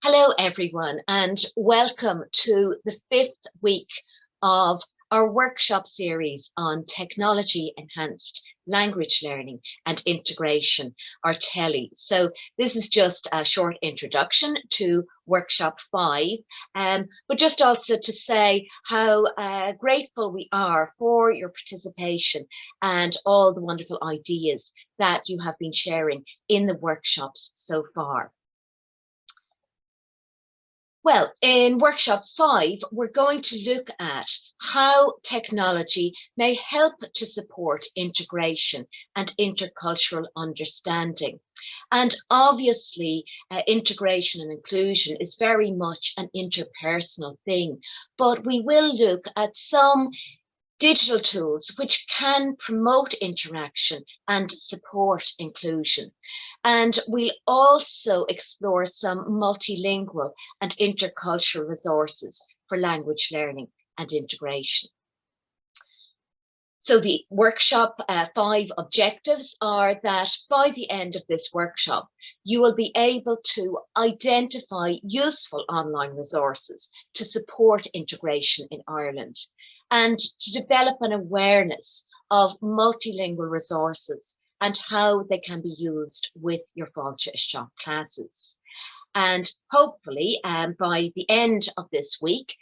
Hello, everyone, and welcome to the fifth week of our workshop series on technology enhanced language learning and integration, or TELI. So this is just a short introduction to workshop 5, but just also to say how grateful we are for your participation and all the wonderful ideas that you have been sharing in the workshops so far. Well, in workshop 5, we're going to look at how technology may help to support integration and intercultural understanding. And obviously, integration and inclusion is very much an interpersonal thing, but we will look at some digital tools which can promote interaction and support inclusion. And we'll also explore some multilingual and intercultural resources for language learning and integration. So the workshop 5 objectives are that by the end of this workshop, you will be able to identify useful online resources to support integration in Ireland and to develop an awareness of multilingual resources and how they can be used with your Fáilte Isteach classes. And hopefully by the end of this week,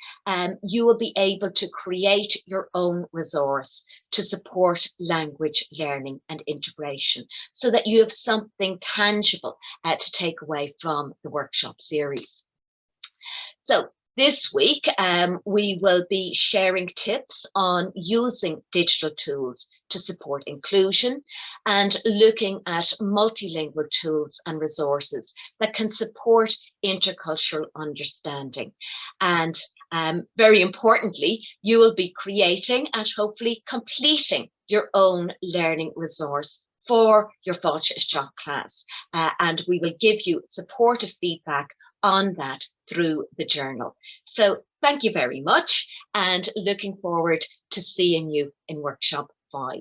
you will be able to create your own resource to support language learning and integration so that you have something tangible to take away from the workshop series. So this week, we will be sharing tips on using digital tools to support inclusion and looking at multilingual tools and resources that can support intercultural understanding. And very importantly, you will be creating and hopefully completing your own learning resource for your Fáilte Isteach class. And we will give you supportive feedback on that through the journal. So thank you very much and looking forward to seeing you in workshop 5.